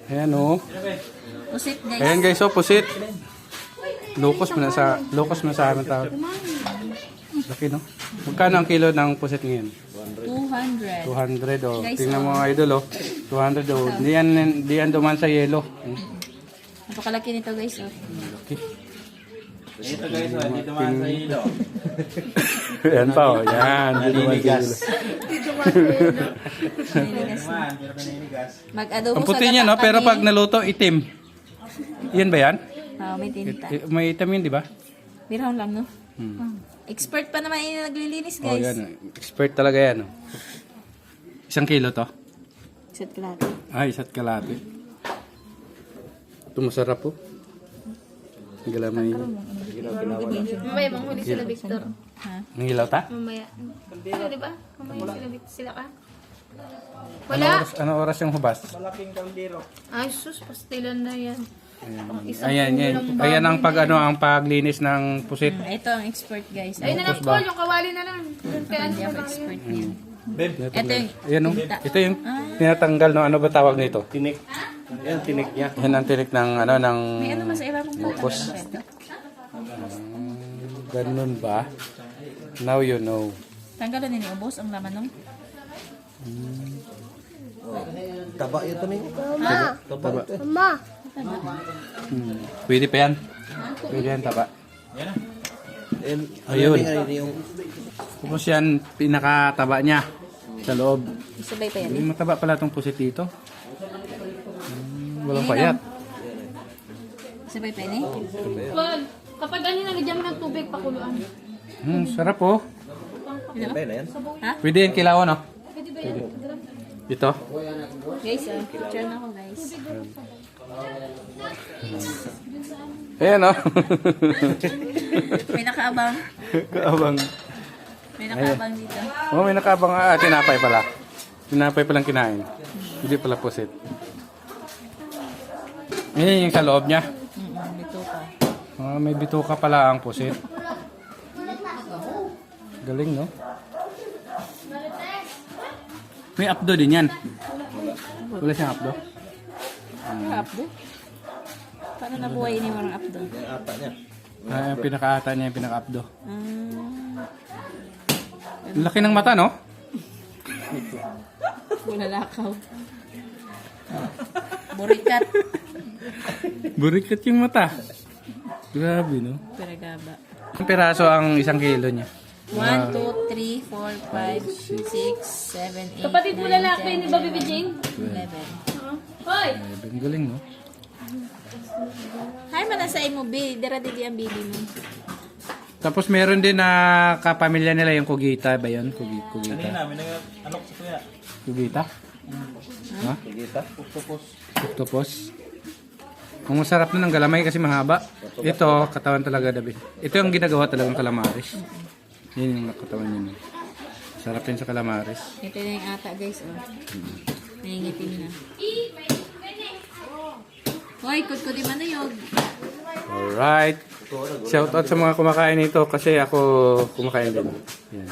Ayan o. Pusit guys. Ayan guys, oh, pusit. Locos mo na sa amin tawag. Laki no? Magkano ang kilo ng pusit ngayon? 200. 200 oh. Guys, Tingnan mo mga idol oh. 200 oh. Di yan duman sa yelo. Napakalaki nito guys. Oh. Laki. Ito guys, hindi dumaan sa ilo. Yan pa oh. Yan. Di duman sa yelo. Niligas. Dumaan, pero naninigas. Mag-adobo Ang puti niya no, pero pag naluto itim. Yan ba yan? may tinta. May itim yun, di ba? Birahon lang no? Expert pa naman yung naglilinis Oh, guys. yan. Expert talaga yan. Oh. 1 kilo to? Isa't kalahati. Ay, isa't kalahati. Ito masarap po. Ang galamay. Mamaya, manghuli sila, Victor. Ha? Ang hilaw ta? Mamaya. Ano, di ba? Mamaya sila ka. Wala. Ano oras yung hubas? Malaking kaldero. Ay, sus, pastilan na yan. Ayan, yan. Ayan ang ang paglinis ng pusit. Ito ang expert guys. Ayun na lang, Paul, yung kawali na lang. Kaya ano Hindi ako na lang expert yun. niyan. Ito yung Ayan oh. Ito yung tinatanggal no, ano ba tawag nito? Tinik. Yan, tinik niya. Yan ang tinik ng ng may ano mas iba kung Locos. Ganun ba? Now you know. Tanggalan nila ubos ang laman nung. Taba ito ni. Taba. Pwede pa yan. Pwede yan taba. Ayun. Tapos yan, pinakataba niya sa loob. Sabay pa yan. Hindi mataba pala itong pusit dito. Walang payat. Sabay pa yan eh. Paul, kapag ano nalagyan mo ng tubig, pakuluan. Sarap oh. Ha? Pwede yan kilawan oh. Ito. Guys, picture na ako guys. Ayan oh. May nakaabang. Kaabang. May nakaabang dito. Oh, may nakaabang. Tinapay pala. Tinapay palang kinain. Hindi pala pusit. Ayan yung sa loob niya. Dito pa. May bituka pala ang pusit. Galing, no? May updo din yan. Wala siyang updo. Updo? Paano nabuhay ni mga updo? Ata niya. Yung pinaka-ata niya, yung pinaka-updo. Ang laki ng mata, no? Bulalakaw. Burikat. Burikat yung mata. Grabe, no? Peragaba. Ang piraso ang 1 kilo niya. 1, 2, 3, 4, 5, 6, 7, 8, Kapatid mo lalaki ni Bobby Bijing? 11. Hoy! Ang galing, no? Hay, manasay mo, B. Dara didi ang bibi mo. Tapos meron din na kapamilya nila yung kugita ba yun? Kugita. Kanina, may nag-alok sa kuya. Kugita? Ha? Kigita. Octopus. Octopus. Ang masarap nun ng galamay kasi mahaba. Ito, katawan talaga dabi. Ito yung ginagawa talagang calamares. Yan yung katawan niya. Sarap yun sa calamares. Ito na yung ata guys, oh. Nangingitim na. Hoy, kudkudi man na yun. Alright. Shout out sa mga kumakain nito kasi ako kumakain din. Yan.